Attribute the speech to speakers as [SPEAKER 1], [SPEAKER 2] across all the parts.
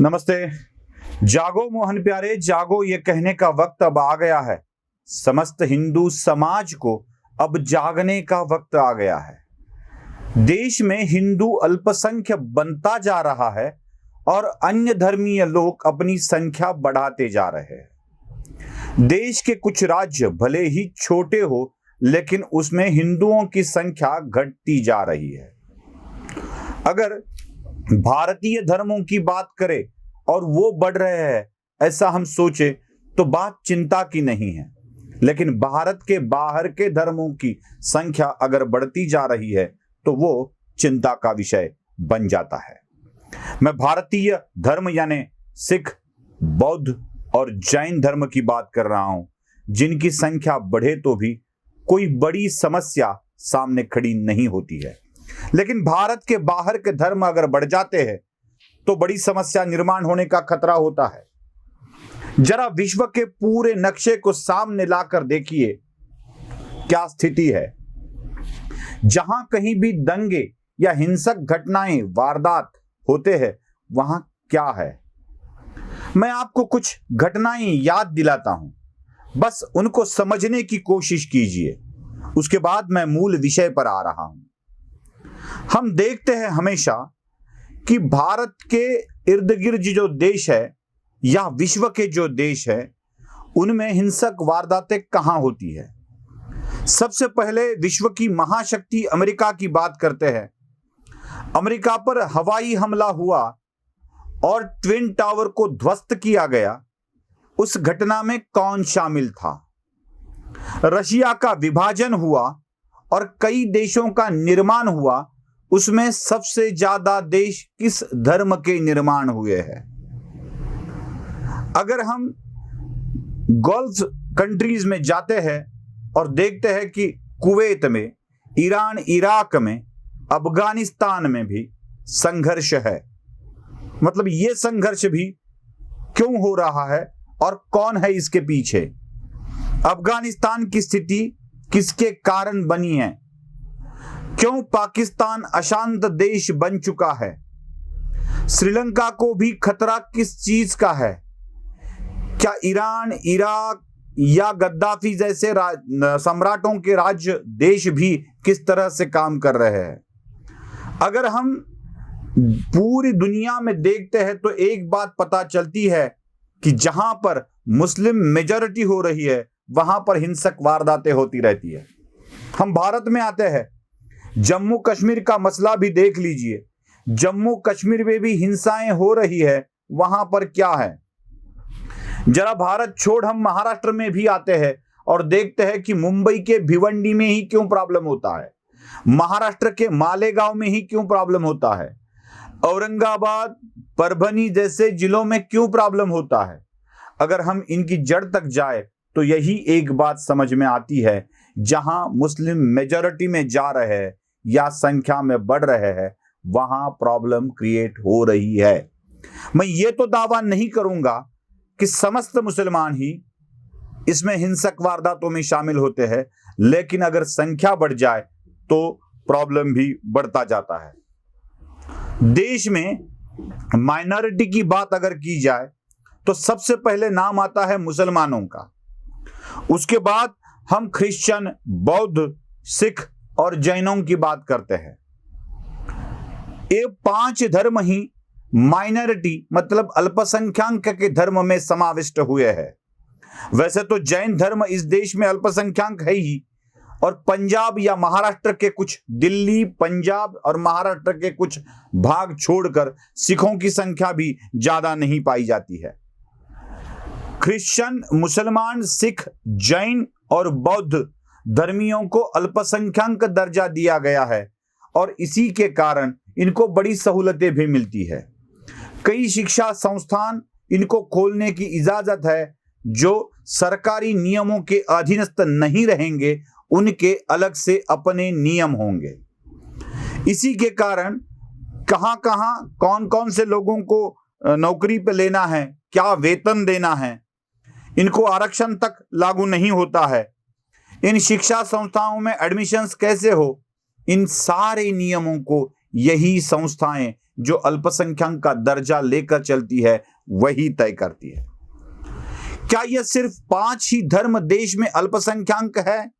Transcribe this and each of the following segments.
[SPEAKER 1] नमस्ते। जागो मोहन प्यारे जागो, ये कहने का वक्त अब आ गया है। समस्त हिंदू समाज को अब जागने का वक्त आ गया है। देश में हिंदू अल्पसंख्यक बनता जा रहा है और अन्य धर्मीय लोग अपनी संख्या बढ़ाते जा रहे हैं। देश के कुछ राज्य भले ही छोटे हो, लेकिन उसमें हिंदुओं की संख्या घटती जा रही है। अगर भारतीय धर्मों की बात करें और वो बढ़ रहे हैं, ऐसा हम सोचे तो बात चिंता की नहीं है। लेकिन भारत के बाहर के धर्मों की संख्या अगर बढ़ती जा रही है तो वो चिंता का विषय बन जाता है। मैं भारतीय धर्म यानी सिख, बौद्ध और जैन धर्म की बात कर रहा हूं, जिनकी संख्या बढ़े तो भी कोई बड़ी समस्या सामने खड़ी नहीं होती है। लेकिन भारत के बाहर के धर्म अगर बढ़ जाते हैं तो बड़ी समस्या निर्माण होने का खतरा होता है। जरा विश्व के पूरे नक्शे को सामने लाकर देखिए क्या स्थिति है। जहां कहीं भी दंगे या हिंसक घटनाएं, वारदात होते हैं, वहां क्या है। मैं आपको कुछ घटनाएं याद दिलाता हूं, बस उनको समझने की कोशिश कीजिए। उसके बाद मैं मूल विषय पर आ रहा हूं। हम देखते हैं हमेशा कि भारत के इर्द गिर्द जो देश है या विश्व के जो देश है, उनमें हिंसक वारदातें कहां होती है। सबसे पहले विश्व की महाशक्ति अमेरिका की बात करते हैं। अमेरिका पर हवाई हमला हुआ और ट्विन टावर को ध्वस्त किया गया। उस घटना में कौन शामिल था? रशिया का विभाजन हुआ और कई देशों का निर्माण हुआ। उसमें सबसे ज्यादा देश किस धर्म के निर्माण हुए हैं? अगर हम गल्फ कंट्रीज में जाते हैं और देखते हैं कि कुवैत में, ईरान, इराक में, अफगानिस्तान में भी संघर्ष है। मतलब ये संघर्ष भी क्यों हो रहा है और कौन है इसके पीछे? अफगानिस्तान की स्थिति किसके कारण बनी है? क्यों पाकिस्तान अशांत देश बन चुका है? श्रीलंका को भी खतरा किस चीज का है? क्या ईरान, इराक या गद्दाफी जैसे सम्राटों के राज्य देश भी किस तरह से काम कर रहे हैं? अगर हम पूरी दुनिया में देखते हैं तो एक बात पता चलती है कि जहां पर मुस्लिम मेजॉरिटी हो रही है, वहां पर हिंसक वारदातें होती रहती है। हम भारत में आते हैं, जम्मू कश्मीर का मसला भी देख लीजिए। जम्मू कश्मीर में भी हिंसाएं हो रही है, वहां पर क्या है? जरा भारत छोड़ हम महाराष्ट्र में भी आते हैं और देखते हैं कि मुंबई के भिवंडी में ही क्यों प्रॉब्लम होता है, महाराष्ट्र के मालेगांव में ही क्यों प्रॉब्लम होता है, औरंगाबाद, परभनी जैसे जिलों में क्यों प्रॉब्लम होता है। अगर हम इनकी जड़ तक जाए तो यही एक बात समझ में आती है, जहां मुस्लिम मेजॉरिटी में जा रहे हैं या संख्या में बढ़ रहे हैं, वहां प्रॉब्लम क्रिएट हो रही है। मैं ये तो दावा नहीं करूंगा कि समस्त मुसलमान ही इसमें हिंसक वारदातों में शामिल होते हैं, लेकिन अगर संख्या बढ़ जाए तो प्रॉब्लम भी बढ़ता जाता है। देश में माइनॉरिटी की बात अगर की जाए तो सबसे पहले नाम आता है मुसलमानों का। उसके बाद हम क्रिश्चियन, बौद्ध, सिख और जैनों की बात करते हैं। ये 5 धर्म ही माइनॉरिटी मतलब अल्पसंख्यक के धर्म में समाविष्ट हुए हैं। वैसे तो जैन धर्म इस देश में अल्पसंख्यक है ही, और पंजाब या महाराष्ट्र के कुछ, दिल्ली, पंजाब और महाराष्ट्र के कुछ भाग छोड़कर सिखों की संख्या भी ज्यादा नहीं पाई जाती है। क्रिश्चियन, मुसलमान, सिख, जैन और बौद्ध धर्मियों को अल्पसंख्यक दर्जा दिया गया है और इसी के कारण इनको बड़ी सहूलतें भी मिलती है। कई शिक्षा संस्थान इनको खोलने की इजाजत है। जो सरकारी नियमों के अधीनस्थ नहीं रहेंगे, उनके अलग से अपने नियम होंगे। इसी के कारण कहां-कहां, कौन-कौन से लोगों को नौकरी पे लेना है, क्या वेतन देना है, इनको आरक्षण तक लागू नहीं होता है। इन शिक्षा संस्थाओं में एडमिशंस कैसे हो, इन सारे नियमों को यही संस्थाएं जो अल्पसंख्यक का दर्जा लेकर चलती है वही तय करती है। क्या यह सिर्फ 5 ही धर्म देश में अल्पसंख्यक है?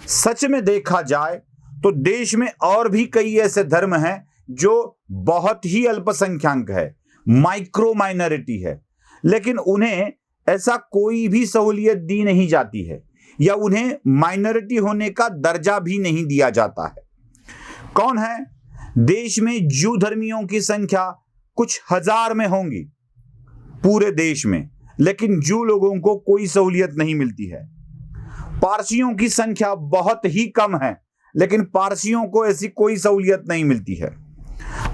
[SPEAKER 1] सच में देखा जाए तो देश में और भी कई ऐसे धर्म हैं जो बहुत ही अल्पसंख्यक है, माइक्रो माइनॉरिटी है, लेकिन उन्हें ऐसा कोई भी सहूलियत दी नहीं जाती है या उन्हें माइनॉरिटी होने का दर्जा भी नहीं दिया जाता है। कौन है? देश में जू धर्मियों की संख्या कुछ हजार में होंगी पूरे देश में, लेकिन जू लोगों को कोई सहूलियत नहीं मिलती है। पारसियों की संख्या बहुत ही कम है, लेकिन पारसियों को ऐसी कोई सहूलियत नहीं मिलती है।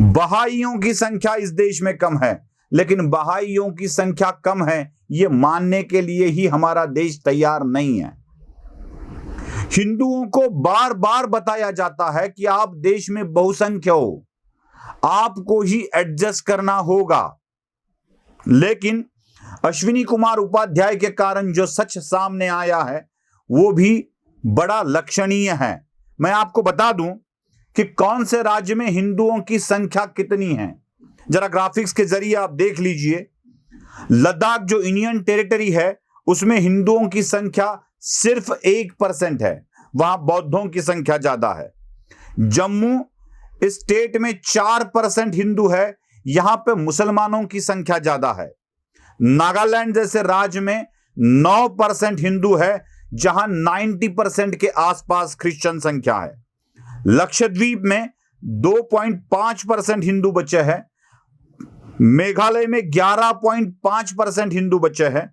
[SPEAKER 1] बहाइयों की संख्या इस देश में कम है, लेकिन बहाइयों की संख्या कम है ये मानने के लिए ही हमारा देश तैयार नहीं है। हिंदुओं को बार बार बताया जाता है कि आप देश में बहुसंख्य हो, आपको ही एडजस्ट करना होगा, लेकिन अश्विनी कुमार उपाध्याय के कारण जो सच सामने आया है वो भी बड़ा लक्षणीय है। मैं आपको बता दूं कि कौन से राज्य में हिंदुओं की संख्या कितनी है। जरा ग्राफिक्स के जरिए आप देख लीजिए। लद्दाख जो इंडियन टेरिटरी है उसमें हिंदुओं की संख्या सिर्फ 1% है, वहां बौद्धों की संख्या ज्यादा है। जम्मू स्टेट में 4% हिंदू है, यहां पे मुसलमानों की संख्या ज्यादा है। नागालैंड जैसे राज्य में 9% हिंदू है, जहां 90% के आसपास क्रिश्चियन संख्या है। लक्षद्वीप में 2.5% हिंदू बचे हैं। मेघालय में 11.5% हिंदू बचे हैं।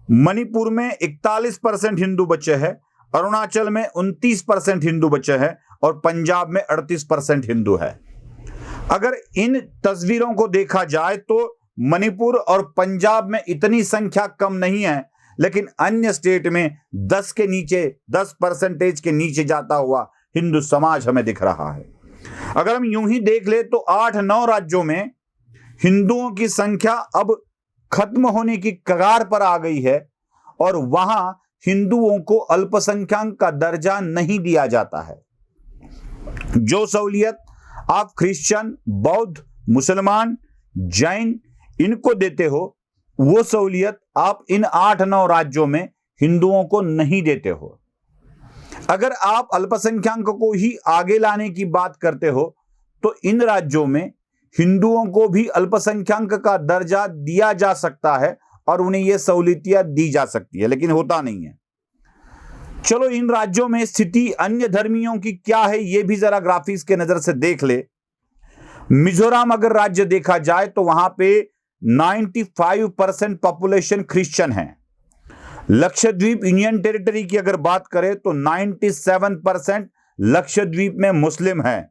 [SPEAKER 1] मणिपुर में 41% हिंदू बचे हैं। अरुणाचल में 29% हिंदू बचे हैं और पंजाब में 38% हिंदू है। अगर इन तस्वीरों को देखा जाए तो मणिपुर और पंजाब में इतनी संख्या कम नहीं है, लेकिन अन्य स्टेट में 10% के नीचे जाता हुआ हिंदू समाज हमें दिख रहा है। अगर हम यूं ही देख ले तो 8-9 राज्यों में हिंदुओं की संख्या अब खत्म होने की कगार पर आ गई है और वहां हिंदुओं को अल्पसंख्यक का दर्जा नहीं दिया जाता है। जो सहूलियत आप क्रिश्चियन, बौद्ध, मुसलमान, जैन इनको देते हो, वो सहूलियत आप इन 8-9 राज्यों में हिंदुओं को नहीं देते हो। अगर आप अल्पसंख्यक को ही आगे लाने की बात करते हो तो इन राज्यों में हिंदुओं को भी अल्पसंख्यक का दर्जा दिया जा सकता है और उन्हें यह सहूलियत दी जा सकती है, लेकिन होता नहीं है। चलो इन राज्यों में स्थिति अन्य धर्मियों की क्या है यह भी जरा ग्राफिक्स के नजर से देख ले। मिजोरम अगर राज्य देखा जाए तो वहां पे 95% पॉपुलेशन क्रिश्चियन है। लक्षद्वीप यूनियन टेरिटरी की अगर बात करें तो 97% लक्षद्वीप में मुस्लिम है।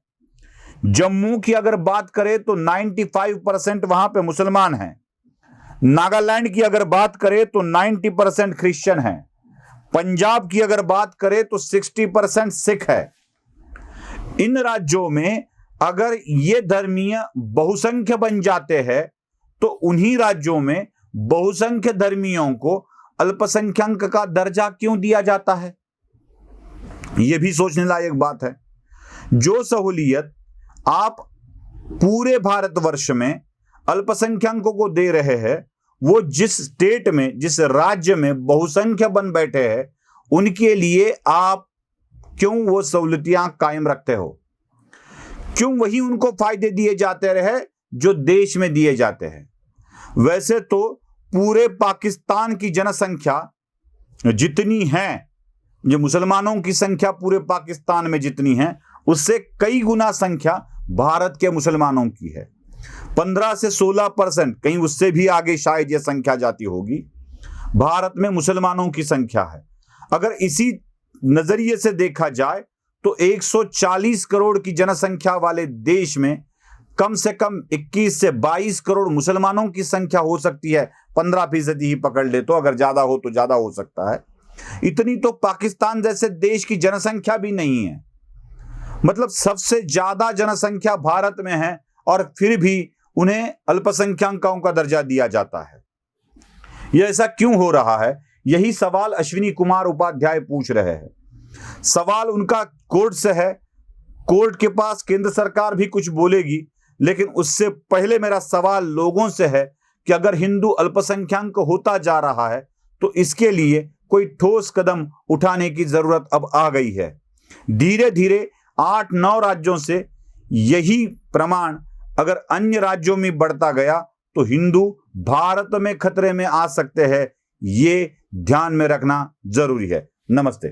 [SPEAKER 1] जम्मू की अगर बात करें तो 95% वहां पे मुसलमान हैं। नागालैंड की अगर बात करें तो 90% क्रिश्चियन है। पंजाब की अगर बात करें तो 60% सिख है। इन राज्यों में अगर ये धर्मीय बहुसंख्य बन जाते हैं तो उन्हीं राज्यों में बहुसंख्य धर्मियों को अल्पसंख्यक का दर्जा क्यों दिया जाता है? यह भी सोचने लायक बात है। जो सहूलियत आप पूरे भारतवर्ष में अल्पसंख्यकों को दे रहे हैं, वो जिस स्टेट में, जिस राज्य में बहुसंख्य बन बैठे हैं, उनके लिए आप क्यों वो सहूलियतें कायम रखते हो? क्यों वही उनको फायदे दिए जाते रहे जो देश में दिए जाते हैं? वैसे तो पूरे पाकिस्तान की जनसंख्या जितनी है, जो मुसलमानों की संख्या पूरे पाकिस्तान में जितनी है, उससे कई गुना संख्या भारत के मुसलमानों की है। 15 से 16%, कहीं उससे भी आगे शायद यह संख्या जाती होगी, भारत में मुसलमानों की संख्या है। अगर इसी नजरिए से देखा जाए तो 140 करोड़ की जनसंख्या वाले देश में कम से कम 21 से 22 करोड़ मुसलमानों की संख्या हो सकती है। 15% ही पकड़ ले तो, अगर ज्यादा हो तो ज्यादा हो सकता है। इतनी तो पाकिस्तान जैसे देश की जनसंख्या भी नहीं है। मतलब सबसे ज्यादा जनसंख्या भारत में है और फिर भी उन्हें अल्पसंख्यकों का दर्जा दिया जाता है। यह ऐसा क्यों हो रहा है? यही सवाल अश्विनी कुमार उपाध्याय पूछ रहे हैं। सवाल उनका कोर्ट से है। कोर्ट के पास केंद्र सरकार भी कुछ बोलेगी, लेकिन उससे पहले मेरा सवाल लोगों से है कि अगर हिंदू अल्पसंख्याक होता जा रहा है तो इसके लिए कोई ठोस कदम उठाने की जरूरत अब आ गई है। धीरे धीरे 8-9 राज्यों से यही प्रमाण अगर अन्य राज्यों में बढ़ता गया तो हिंदू भारत में खतरे में आ सकते हैं। ये ध्यान में रखना जरूरी है। नमस्ते।